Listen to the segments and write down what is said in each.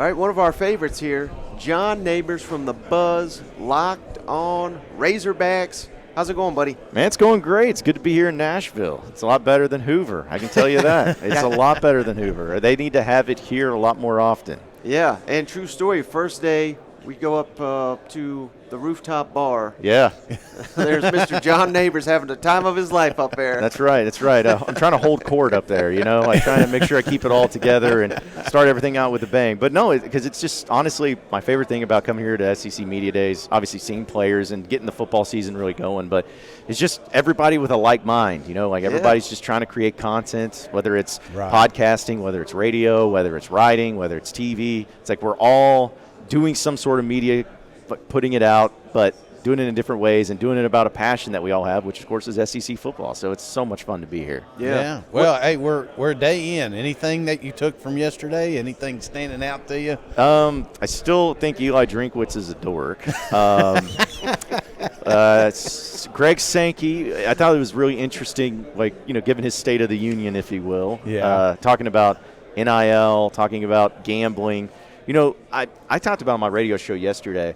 All right, one of our favorites here, John Nabors from the Buzz, Locked On Razorbacks. How's it going, buddy? Man, it's going great. It's good to be here in Nashville. It's a lot better than Hoover. I can tell you that. It's a lot better than Hoover. They need to have it here a lot more often. Yeah, and true story, first day, we go up to the rooftop bar. Yeah. There's Mr. John Nabors having the time of his life up there. That's right. I'm trying to hold court up there, like trying to make sure I keep it all together and start everything out with a bang. But no, because it's just honestly my favorite thing about coming here to SEC Media Days, obviously seeing players and getting the football season really going, but it's just everybody with a like mind, everybody's just trying to create content, whether it's podcasting, whether it's radio, whether it's writing, whether it's TV. It's like we're all doing some sort of media, putting it out, but doing it in different ways and doing it about a passion that we all have, which of course is SEC football. So it's so much fun to be here. Yeah. Well, hey, we're a day in. Anything that you took from yesterday? Anything standing out to you? I still think Eli Drinkwitz is a dork. Greg Sankey, I thought it was really interesting, given his State of the Union, if you will. Yeah. Talking about NIL, talking about gambling. I talked about on my radio show yesterday.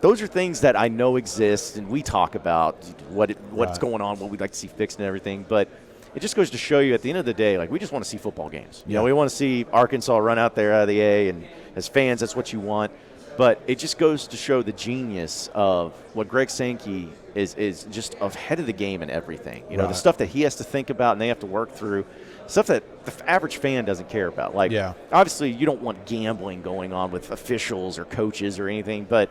Those are things that I know exist, and we talk about what's going on, what we'd like to see fixed and everything. But it just goes to show you at the end of the day, we just want to see football games. We want to see Arkansas run out there out of the A, and as fans, that's what you want. But it just goes to show the genius of what Greg Sankey is just ahead of the game in everything. The stuff that he has to think about and they have to work through, stuff that the average fan doesn't care about. Obviously, you don't want gambling going on with officials or coaches or anything, but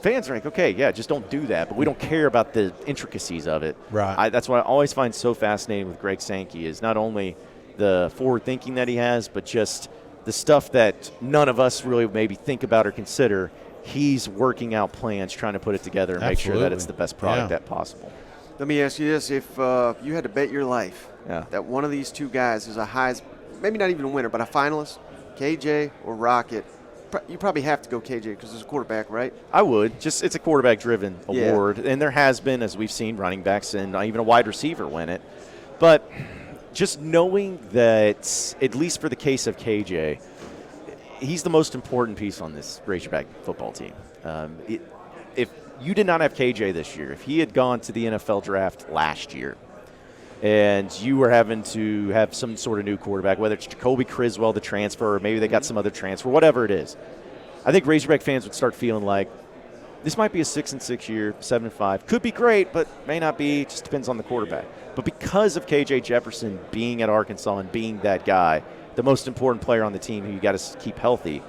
fans are like, okay, yeah, just don't do that. But we don't care about the intricacies of it. Right. That's what I always find so fascinating with Greg Sankey is not only the forward thinking that he has, but just the stuff that none of us really maybe think about or consider. He's working out plans, trying to put it together and make sure that it's the best product that possible. Let me ask you this. If you had to bet your life that one of these two guys is a Heisman, maybe not even a winner, but a finalist, KJ or Rocket, you probably have to go KJ because it's a quarterback, right? I would. It's a quarterback-driven award, and there has been, as we've seen, running backs and even a wide receiver win it. But just knowing that, at least for the case of KJ, he's the most important piece on this Razorback football team. If you did not have KJ this year, if he had gone to the NFL draft last year, and you were having to have some sort of new quarterback, whether it's Jacoby Criswell, the transfer, or maybe they got some other transfer, whatever it is, I think Razorback fans would start feeling like this might be a 6-6 year, 7-5. Could be great, but may not be. Just depends on the quarterback. But because of KJ Jefferson being at Arkansas and being that guy, the most important player on the team who you got to keep healthy,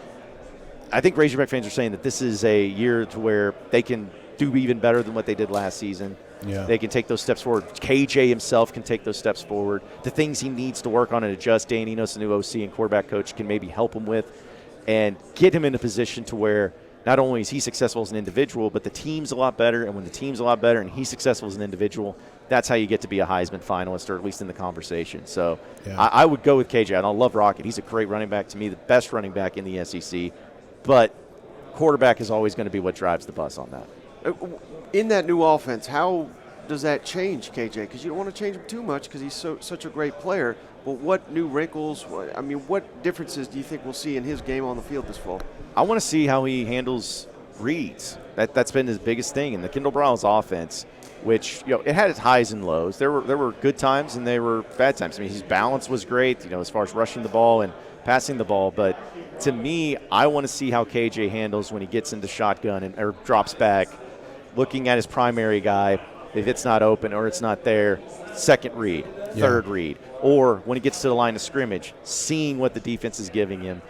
I think Razorback fans are saying that this is a year to where they can do even better than what they did last season. Yeah. They can take those steps forward. KJ himself can take those steps forward. The things he needs to work on and adjust, Dan Enos, the new OC and quarterback coach, can maybe help him with and get him in a position to where not only is he successful as an individual, but the team's a lot better. And when the team's a lot better and he's successful as an individual, that's how you get to be a Heisman finalist, or at least in the conversation. So I would go with KJ. And I love Rocket. He's a great running back, to me, the best running back in the SEC. But quarterback is always going to be what drives the bus on that. In that new offense, how does that change KJ? Because you don't want to change him too much because he's such a great player. But what new wrinkles, what differences do you think we'll see in his game on the field this fall? I want to see how he handles reads. That's been his biggest thing. In the Kendall Briles offense, which, it had its highs and lows. There were good times and there were bad times. His balance was great, as far as rushing the ball and passing the ball. But to me, I want to see how KJ handles when he gets into shotgun or drops back, looking at his primary guy. If it's not open or it's not there, second read, third read. Or when he gets to the line of scrimmage, seeing what the defense is giving him.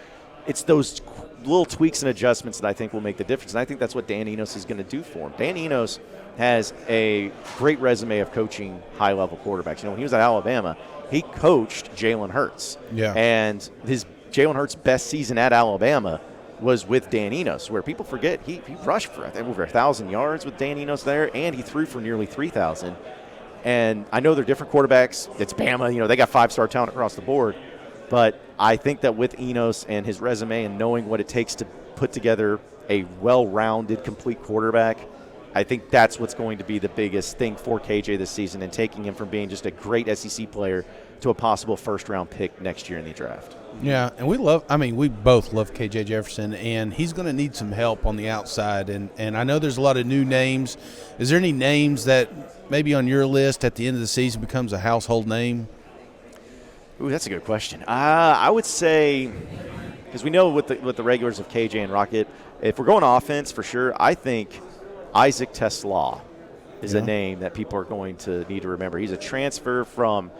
It's those little tweaks and adjustments that I think will make the difference. And I think that's what Dan Enos is going to do for him. Dan Enos has a great resume of coaching high-level quarterbacks. When he was at Alabama, he coached Jalen Hurts. Yeah. And his Jalen Hurts' best season at Alabama was with Dan Enos, where people forget he rushed for over 1,000 yards with Dan Enos there, and he threw for nearly 3,000. And I know they're different quarterbacks. It's Bama. They got five-star talent across the board. But I think that with Enos and his resume and knowing what it takes to put together a well-rounded, complete quarterback, I think that's what's going to be the biggest thing for KJ this season, and taking him from being just a great SEC player to a possible first-round pick next year in the draft. Yeah, and we both love KJ Jefferson, and he's going to need some help on the outside. And I know there's a lot of new names. Is there any names that maybe on your list at the end of the season becomes a household name? Ooh, that's a good question. I would say, because we know with the regulars of KJ and Rocket, if we're going offense for sure, I think Isaac Tesla is a name that people are going to need to remember. He's a transfer from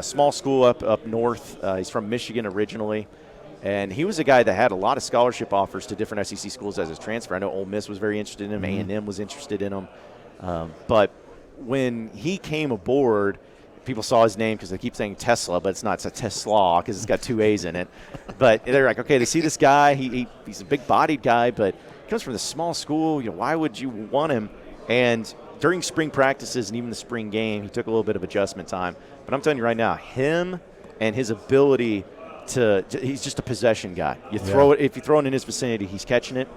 small school up north. He's from Michigan originally, and he was a guy that had a lot of scholarship offers to different SEC schools as his transfer. I know Ole Miss was very interested in him. A&M was interested in him. But when he came aboard, people saw his name because they keep saying Tesla, but it's not. It's a Tesla because it's got 2 A's in it. But they're like, okay, they see this guy. He's a big-bodied guy, but he comes from this small school. Why would you want him? And during spring practices and even the spring game, he took a little bit of adjustment time. But I'm telling you right now, him and his ability he's just a possession guy. Throw it, if you throw it in his vicinity, he's catching it.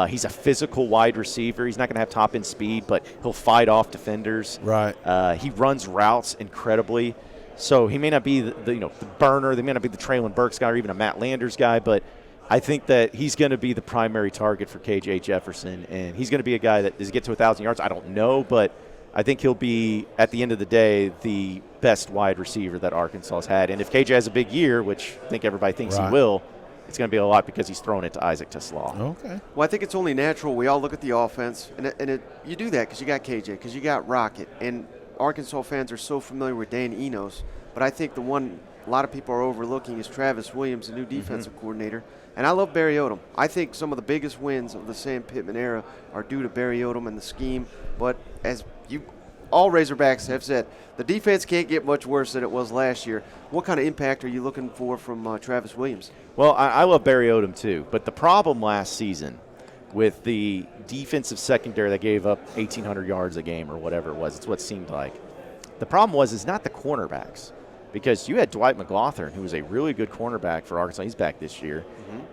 He's a physical wide receiver. He's not going to have top-end speed, but he'll fight off defenders. Right. He runs routes incredibly. So he may not be the burner. They may not be the Traylon Burks guy or even a Matt Landers guy, but I think that he's going to be the primary target for KJ Jefferson, and he's going to be a guy that does he get to 1,000 yards? I don't know, but I think he'll be, at the end of the day, the best wide receiver that Arkansas has had. And if KJ has a big year, which I think everybody thinks he will, it's going to be a lot because he's throwing it to Isaac Tesla. Okay. Well, I think it's only natural. We all look at the offense, and you do that because you got KJ, because you got Rocket, and Arkansas fans are so familiar with Dan Enos. But I think the one a lot of people are overlooking is Travis Williams, the new defensive coordinator. And I love Barry Odom. I think some of the biggest wins of the Sam Pittman era are due to Barry Odom and the scheme. But as all Razorbacks have said, the defense can't get much worse than it was last year. What kind of impact are you looking for from Travis Williams? Well, I love Barry Odom too. But the problem last season with the defensive secondary that gave up 1,800 yards a game or whatever it was, it's what it seemed like. The problem was not the cornerbacks. Because you had Dwight McLaughlin, who was a really good cornerback for Arkansas. He's back this year.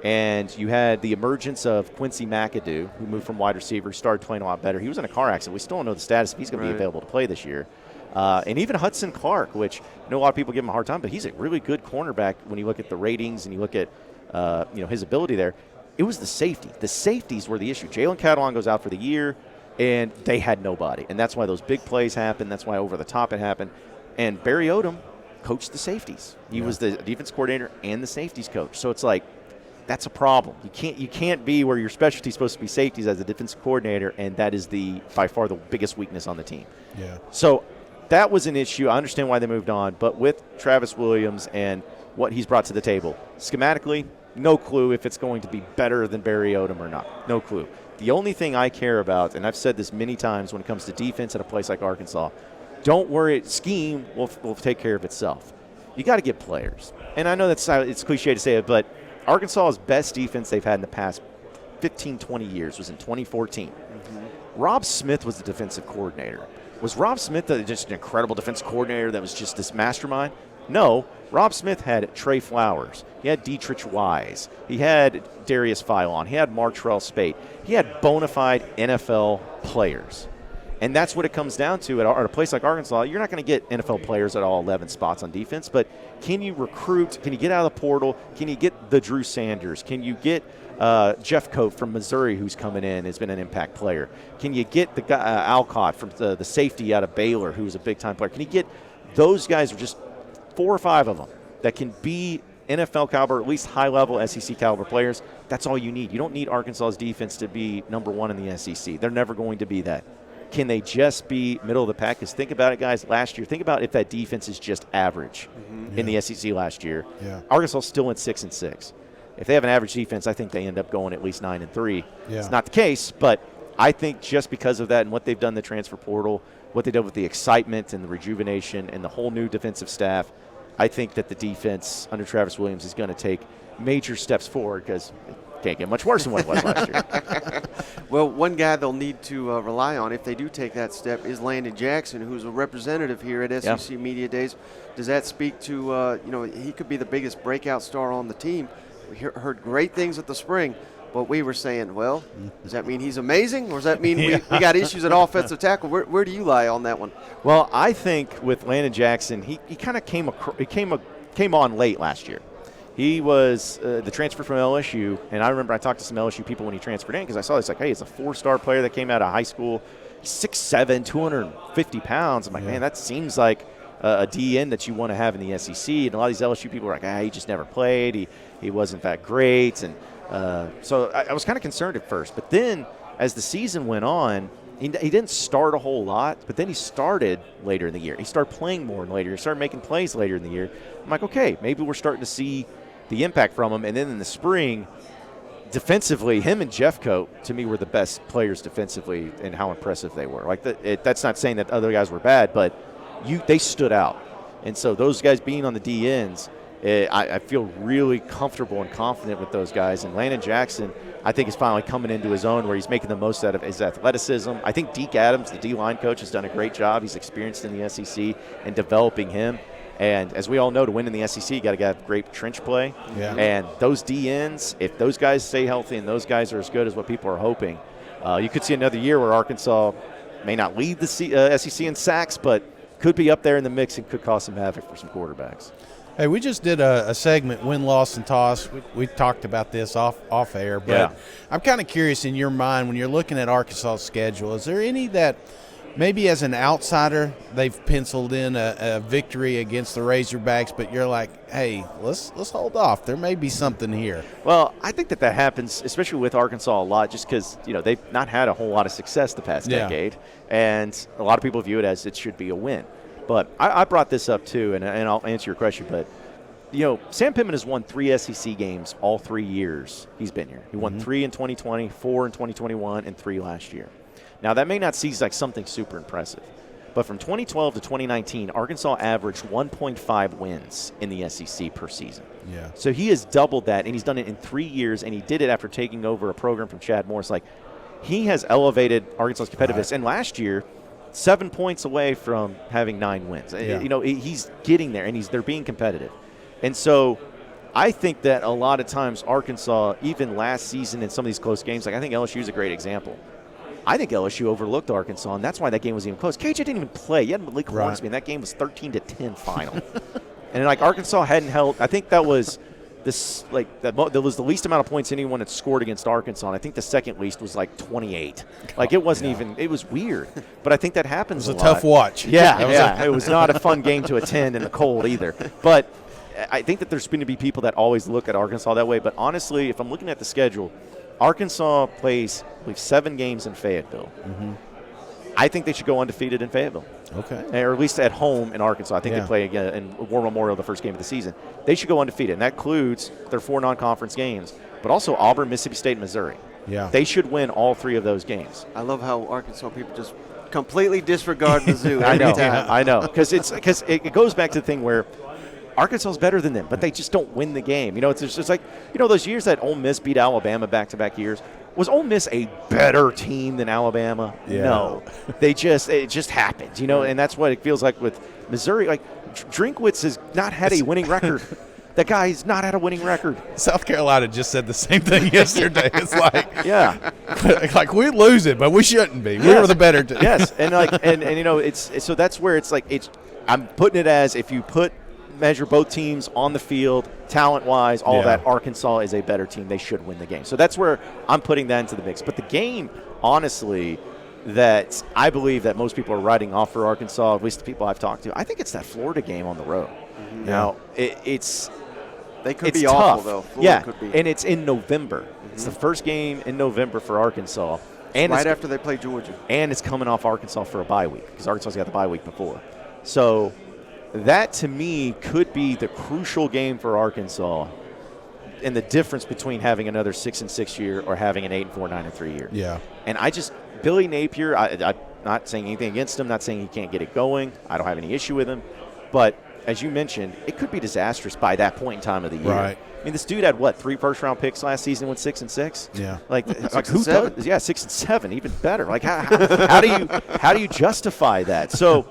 And you had the emergence of Quincy McAdoo, who moved from wide receiver, started playing a lot better. He was in a car accident. We still don't know the status if he's going to be available to play this year. And even Hudson Clark, which I know a lot of people give him a hard time, but he's a really good cornerback when you look at the ratings and you look at his ability there. It was the safety. The safeties were the issue. Jalen Catalon goes out for the year, and they had nobody. And that's why those big plays happened. That's why over the top it happened. And Barry Odom coached the safeties. He was the defense coordinator and the safeties coach. So it's like, that's a problem. You can't be where your specialty is supposed to be safeties as a defense coordinator, and that is by far the biggest weakness on the team. Yeah. So that was an issue. I understand why they moved on, but with Travis Williams and what he's brought to the table, schematically, no clue if it's going to be better than Barry Odom or not. No clue. The only thing I care about, and I've said this many times when it comes to defense at a place like Arkansas, don't worry, scheme will take care of itself. You got to get players. And I know it's cliche to say it, but Arkansas's best defense they've had in the past 15, 20 years was in 2014. Rob Smith was the defensive coordinator. Was Rob Smith just an incredible defense coordinator that was just this mastermind? No. Rob Smith had Trey Flowers. He had Dietrich Wise. He had Darius Philon. He had Martrell Spate. He had bona fide NFL players. And that's what it comes down to at a place like Arkansas. You're not going to get NFL players at all 11 spots on defense, but can you recruit? Can you get out of the portal? Can you get the Drew Sanders? Can you get Jeff Coat from Missouri, who's coming in, has been an impact player? Can you get the guy, Alcott from the safety out of Baylor, who's a big-time player? Can you get those guys, or just 4 or 5 of them, that can be NFL caliber, at least high-level SEC caliber players? That's all you need. You don't need Arkansas's defense to be number 1 in the SEC. They're never going to be that. Can they just be middle of the pack? Because think about it, guys. Last year, think about if that defense is just average in the SEC last year. Yeah. Arkansas still went 6-6. If they have an average defense, I think they end up going at least 9-3. Yeah. It's not the case, but I think just because of that and what they've done in the transfer portal, what they did with the excitement and the rejuvenation and the whole new defensive staff, I think that the defense under Travis Williams is going to take major steps forward because it can't get much worse than what it was last year. Well, one guy they'll need to rely on if they do take that step is Landon Jackson, who's a representative here at SEC Media Days. Does that speak to, he could be the biggest breakout star on the team, We heard great things at the spring, but we were saying, well, does that mean he's amazing, or does that mean we got issues at offensive tackle? Where do you lie on that one? Well, I think with Landon Jackson, he kind of came on late last year. He was the transfer from LSU, and I remember I talked to some LSU people when he transferred in because I saw this like, hey, it's a 4-star player that came out of high school, 6'7", 250 pounds. I'm like, man, that seems like a DN that you want to have in the SEC. And a lot of these LSU people were like, he just never played. He wasn't that great. And so I was kind of concerned at first. But then as the season went on, he didn't start a whole lot, but then he started later in the year. He started playing more later. He started making plays later in the year. I'm like, okay, maybe we're starting to see the impact from him. And then in the spring, defensively, him and Jeffcoat, to me, were the best players defensively and how impressive they were. Like that's not saying that other guys were bad, but they stood out. And so those guys being on the DNs, I feel really comfortable and confident with those guys. And Landon Jackson, I think, is finally coming into his own where he's making the most out of his athleticism. I think Deke Adams, the D-line coach, has done a great job. He's experienced in the SEC and developing him. And as we all know, to win in the SEC, you got to have great trench play. Yeah. And those DNs, if those guys stay healthy and those guys are as good as what people are hoping, you could see another year where Arkansas may not lead the SEC in sacks, but could be up there in the mix and could cause some havoc for some quarterbacks. Hey, we just did a segment, win, loss, and toss. We talked about this off air, but I'm kind of curious in your mind when you're looking at Arkansas' schedule, is there any that maybe as an outsider they've penciled in a victory against the Razorbacks, but you're like, hey, let's hold off. There may be something here. Well, I think that happens, especially with Arkansas, a lot, just because they've not had a whole lot of success the past decade, and a lot of people view it as it should be a win. But I brought this up too, and I'll answer your question. But Sam Pittman has won 3 SEC games all 3 years he's been here. He won 3 in 2020, 4 in 2021, and 3 last year. Now that may not seem like something super impressive, but from 2012 to 2019, Arkansas averaged 1.5 wins in the SEC per season. Yeah. So he has doubled that, and he's done it in 3 years, and he did it after taking over a program from Chad Morris. Like, he has elevated Arkansas's competitiveness, Right. And last year, 7 points away from having 9 wins. Yeah. He's getting there, and they're being competitive. And so I think that a lot of times Arkansas, even last season in some of these close games, like I think LSU is a great example. I think LSU overlooked Arkansas, and that's why that game was even close. KJ didn't even play. You had Malik Hornsby, and that game was 13-10 final. And Arkansas hadn't held. I think that was that was the least amount of points anyone had scored against Arkansas. And I think the second least was 28. It wasn't even. It was weird. But I think that happens. It was a tough watch. Yeah, it was not a fun game to attend in the cold either. But I think that there's going to be people that always look at Arkansas that way. But honestly, if I'm looking at the schedule, Arkansas plays, I believe, 7 games in Fayetteville. Mm-hmm. I think they should go undefeated in Fayetteville. Okay. Or at least at home in Arkansas. I think they play again in War Memorial the first game of the season. They should go undefeated, and that includes their 4 non-conference games, but also Auburn, Mississippi State, and Missouri. Yeah. They should win all 3 of those games. I love how Arkansas people just completely disregard Mizzou. I know. Because it goes back to the thing where Arkansas is better than them, but they just don't win the game. It's just like, those years that Ole Miss beat Alabama back-to-back years. Was Ole Miss a better team than Alabama? Yeah. No. It just happened, and that's what it feels like with Missouri. Like, Drinkwitz has not had a winning record. That guy's not had a winning record. South Carolina just said the same thing yesterday. It's like, yeah, like we lose it, but we shouldn't be. Yes. We were the better team. Yes, and it's so that's where it's like I'm putting it as if you measure both teams on the field, talent-wise, all that, Arkansas is a better team. They should win the game. So that's where I'm putting that into the mix. But the game, honestly, that I believe that most people are writing off for Arkansas, at least the people I've talked to, I think it's that Florida game on the road. Mm-hmm. Now, it's they could be tough. Awful, though. Florida could be. And it's in November. Mm-hmm. It's the first game in November for Arkansas. And right after they play Georgia. And it's coming off Arkansas for a bye week because Arkansas's got the bye week before. So that, to me, could be the crucial game for Arkansas and the difference between having another 6-6 year or having an 8-4, 9-3 year. Yeah. And Billy Napier, I'm not saying anything against him, not saying he can't get it going. I don't have any issue with him. But as you mentioned, it could be disastrous by that point in time of the year. Right. I mean, this dude had, 3 first-round picks last season, went 6-6? Yeah. Like who does? Yeah, 6-7, even better. Like, how do you justify that? So,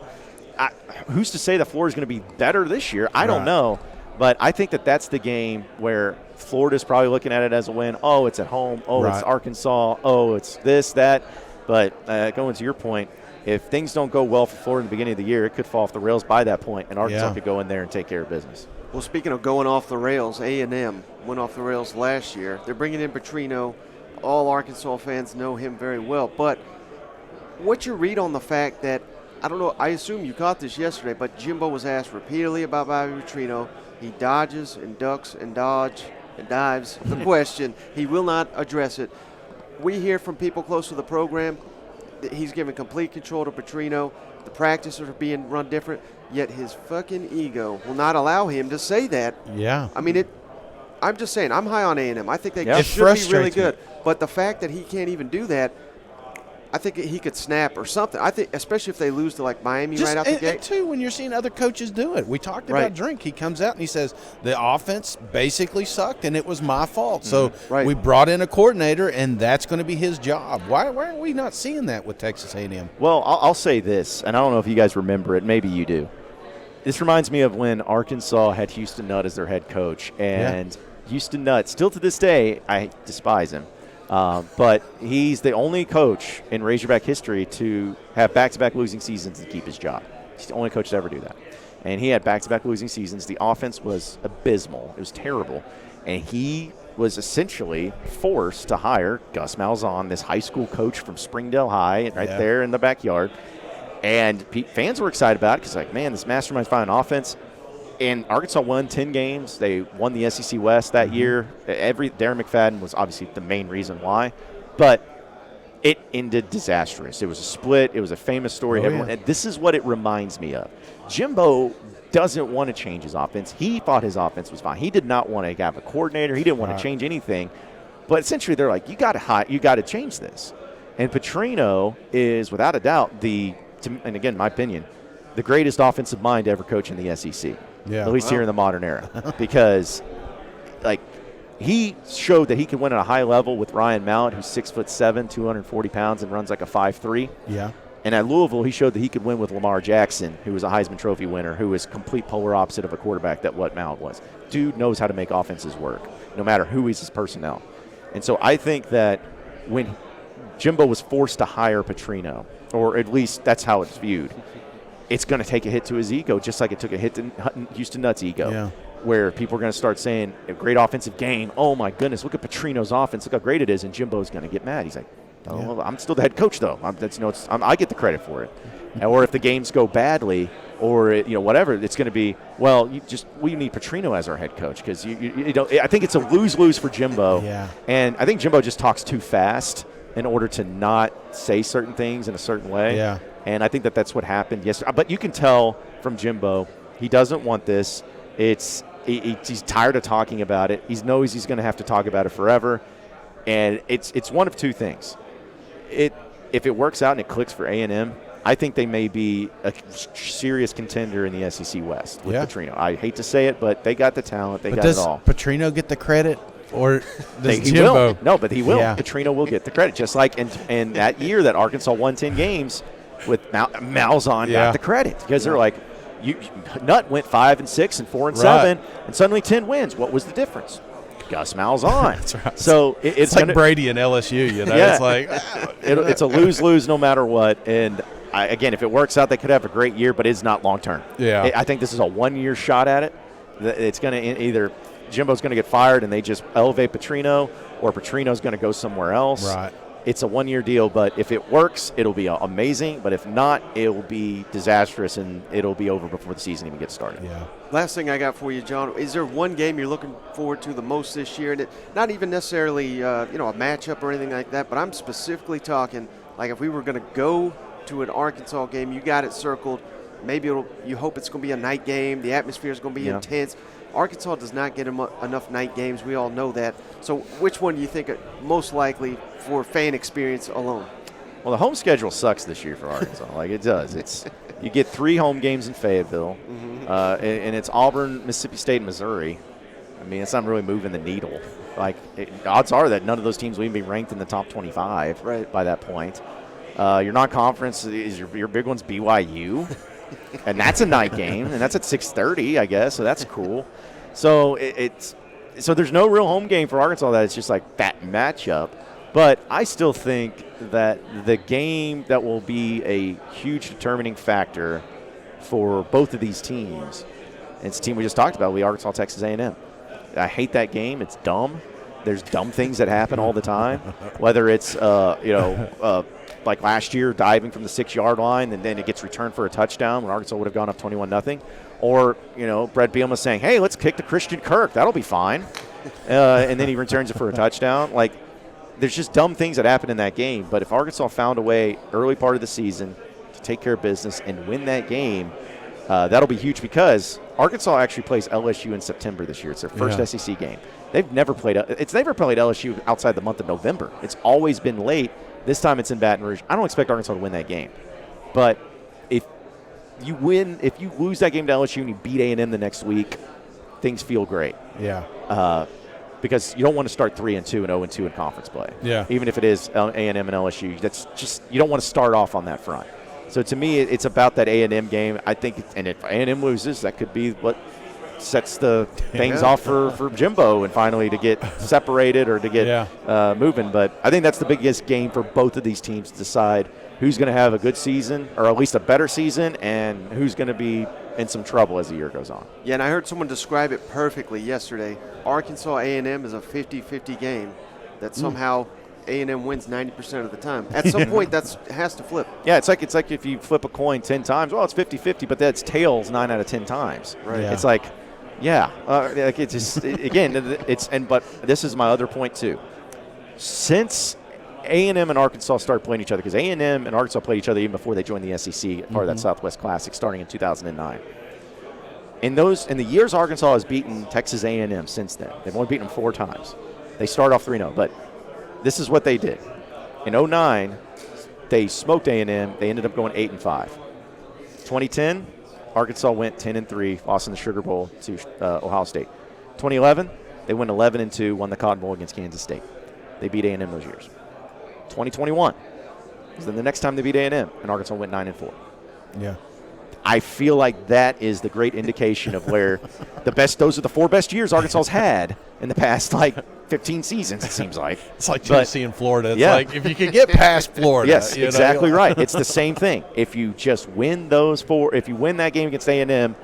who's to say the floor is going to be better this year? I don't know. But I think that's the game where Florida's probably looking at it as a win. Oh, it's at home. Oh, Right. it's Arkansas. Oh, it's this, that. But going to your point, if things don't go well for Florida in the beginning of the year, it could fall off the rails by that point, and Arkansas could go in there and take care of business. Well, speaking of going off the rails, A&M went off the rails last year. They're bringing in Petrino. All Arkansas fans know him very well. But what's your read on the fact that, I don't know, I assume you caught this yesterday, but Jimbo was asked repeatedly about Bobby Petrino. He dodges and ducks and dives the question. He will not address it. We hear from people close to the program that he's given complete control to Petrino. The practices are being run different, yet his fucking ego will not allow him to say that. Yeah. I mean, I'm just saying, I'm high on A&M. I think they It should be really frustrates me. good. But the fact that he can't even do that, I think he could snap or something. I think, especially if they lose to like Miami right out the and gate. too, when you're seeing other coaches do it. We talked Right. about Drink. He comes out and he says, the offense basically sucked and it was my fault. So Right. we brought in a coordinator and that's going to be his job. Why aren't we not seeing that with Texas A&M? Well, I'll say this, and I don't know if you guys remember it. Maybe you do. This reminds me of when Arkansas had Houston Nutt as their head coach. And Houston Nutt, still to this day, I despise him. But he's the only coach in Razorback history to have back-to-back losing seasons and keep his job. He's the only coach to ever do that. And he had back-to-back losing seasons. The offense was abysmal. It was terrible. And he was essentially forced to hire Gus Malzahn, this high school coach from Springdale High, right there in the backyard. And fans were excited about it because, like, man, this mastermind's finding offense. And Arkansas won 10 games. They won the SEC West that year. Darren McFadden was obviously the main reason why. But it ended disastrous. It was a split. It was a famous story. And this is what it reminds me of. Jimbo doesn't want to change his offense. He thought his offense was fine. He did not want to have a coordinator. He didn't want to change anything. But essentially they're like, you got to change this. And Petrino is, without a doubt, and again, my opinion, the greatest offensive mind to ever coach in the SEC. Yeah. At least here in the modern era. Because, like, he showed that he could win at a high level with Ryan Mallett, who's 6'7", 240 pounds, and runs like a 5'3". Yeah. And at Louisville, he showed that he could win with Lamar Jackson, who was a Heisman Trophy winner, who was complete polar opposite of a quarterback that what Mallett was. Dude knows how to make offenses work, no matter who is his personnel. And so I think that when Jimbo was forced to hire Petrino, or at least that's how it's viewed, it's going to take a hit to his ego, just like it took a hit to Houston Nutt's ego, where people are going to start saying, a great offensive game, oh, my goodness, look at Petrino's offense, look how great it is, and Jimbo's going to get mad. He's like, oh, well, I'm still the head coach, though. I get the credit for it. Or if the games go badly or, whatever, it's going to be, well, we need Petrino as our head coach because, I think it's a lose-lose for Jimbo. Yeah. And I think Jimbo just talks too fast in order to not say certain things in a certain way. Yeah. And I think that's what happened yesterday. But you can tell from Jimbo, he doesn't want this. He's tired of talking about it. He knows he's going to have to talk about it forever. And it's one of two things. If it works out and it clicks for A&M, I think they may be a serious contender in the SEC West with Petrino. I hate to say it, but they got the talent. They got it all. Does Petrino get the credit? Or does he Jimbo? Will. No, but he will. Yeah. Petrino will get the credit. Just like in that year that Arkansas won 10 games with Malzahn got the credit. Because they're like, Nutt went 5-6 and 4-7, and suddenly 10 wins. What was the difference? Gus Malzahn. That's right. So it's like Brady and LSU, It's like it's a lose-lose no matter what. And again, if it works out, they could have a great year, but it's not long-term. Yeah. I think this is a one-year shot at it. It's going to either Jimbo's going to get fired and they just elevate Petrino, or Petrino's going to go somewhere else. Right. It's a one-year deal, but if it works, it'll be amazing. But if not, it will be disastrous, and it'll be over before the season even gets started. Yeah. Last thing I got for you, John, is there one game you're looking forward to the most this year? And not even necessarily a matchup or anything like that, but I'm specifically talking like if we were going to go to an Arkansas game, you got it circled. Maybe you hope it's going to be a night game. The atmosphere is going to be intense. Arkansas does not get enough night games. We all know that. So which one do you think most likely for fan experience alone? Well, the home schedule sucks this year for Arkansas. Like it does. You get 3 home games in Fayetteville, and it's Auburn, Mississippi State, and Missouri. I mean, it's not really moving the needle. Like odds are that none of those teams will even be ranked in the top 25 by that point. Your non-conference is your big one's BYU. And that's a night game, and that's at 6:30, I guess, so that's cool. So so there's no real home game for Arkansas that it's just like that matchup. But I still think that the game that will be a huge determining factor for both of these teams, and it's a team we just talked about, will be Arkansas, Texas A&M. I hate that game. It's dumb. There's dumb things that happen all the time, whether it's like last year, diving from the 6-yard line, and then it gets returned for a touchdown when Arkansas would have gone up 21-0. Or, Brett Bielema saying, hey, let's kick to Christian Kirk. That'll be fine. And then he returns it for a touchdown. Like, there's just dumb things that happen in that game. But if Arkansas found a way early part of the season to take care of business and win that game, that'll be huge because Arkansas actually plays LSU in September this year. It's their first SEC game. They've never played LSU outside the month of November. It's always been late. This time it's in Baton Rouge. I don't expect Arkansas to win that game. But if you lose that game to LSU and you beat A&M the next week, things feel great. Yeah. Because you don't want to start 3-2 and 0-2 in conference play. Yeah. Even if it is A&M and LSU, that's just you don't want to start off on that front. So to me, it's about that A&M game. I think, and if A&M loses, that could be what sets the things off for Jimbo and finally to get separated or to get moving. But I think that's the biggest game for both of these teams to decide who's going to have a good season or at least a better season and who's going to be in some trouble as the year goes on. Yeah, and I heard someone describe it perfectly yesterday. Arkansas A&M is a 50-50 game that somehow A&M wins 90% of the time. At some point, that has to flip. Yeah, it's like if you flip a coin 10 times. Well, it's 50-50, but that's tails 9 out of 10 times. Right. Yeah. It's like, like it's just but this is my other point too. Since A&M and Arkansas started playing each other, because A&M and Arkansas played each other even before they joined the SEC, part of that Southwest Classic, starting in 2009. In the years Arkansas has beaten Texas A&M since then, they've only beaten them 4 times. They started off 3-0, but this is what they did. In 2009, they smoked A&M. They ended up going 8-5. 2010, Arkansas went 10-3, lost in the Sugar Bowl to Ohio State. 2011, they went 11-2, won the Cotton Bowl against Kansas State. They beat A&M those years. 2021 was then the next time they beat A&M, and Arkansas went 9-4. Yeah. I feel like that is the great indication of where those are the 4 best years Arkansas's had in the past, 15 seasons, it seems like. It's like Tennessee and Florida. It's like if you could get past Florida. Yes, exactly right. It's the same thing. If you just win if you win that game against A&M,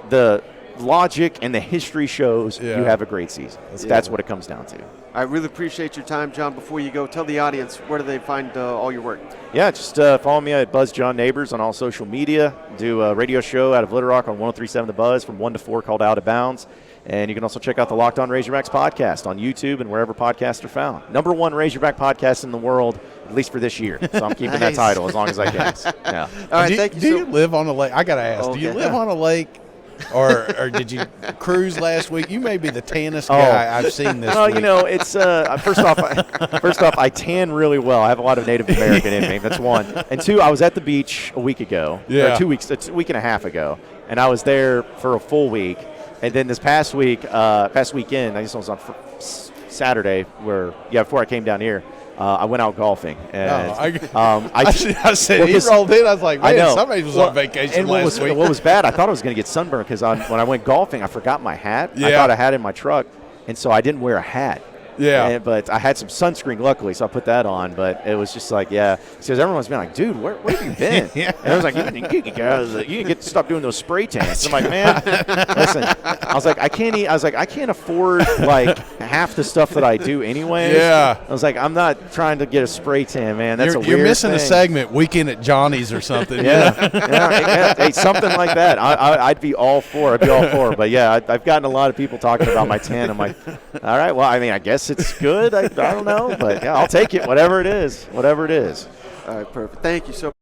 the logic and the history shows you have a great season. That's what it comes down to. I really appreciate your time, John. Before you go, tell the audience, where do they find all your work? Yeah, just follow me at Buzz John Nabors on all social media. Do a radio show out of Little Rock on 103.7 The Buzz from 1 to 4 called Out of Bounds. And you can also check out the Locked On Razorbacks podcast on YouTube and wherever podcasts are found. Number 1 Razorback podcast in the world, at least for this year. So I'm keeping that title as long as I can. Yeah. All right, thank you. Do you live on a lake? I got to ask, do you live on a lake? Or did you cruise last week? You may be the tannest guy I've seen this week. It's first off, I tan really well. I have a lot of Native American in me. That's one. And 2, I was at the beach a week ago. Yeah. Or 2 weeks, a week and a half ago. And I was there for a full week. And then this past weekend, I guess it was on Saturday, before I came down here, I went out golfing. And, I said, he rolled in. I was like, man, somebody was on vacation last week. What was bad, I thought I was going to get sunburned because when I went golfing, I forgot my hat. Yeah. I thought I had it in my truck, and so I didn't wear a hat. Yeah. But I had some sunscreen, luckily, so I put that on. But it was just like, because everyone's been like, dude, where have you been? And I was like, you didn't get to stop doing those spray tans. I'm like, man, listen. I was like, I can't afford half the stuff that I do anyway. Yeah. I was like, I'm not trying to get a spray tan, man. That's You're missing thing. A segment, Weekend at Johnny's or something. Hey, something like that. I'd be all for. But yeah, I've gotten a lot of people talking about my tan. I'm like, all right, well, I mean, I guess it's good. I don't know, but yeah, I'll take it. Whatever it is. All right, perfect. Thank you so much.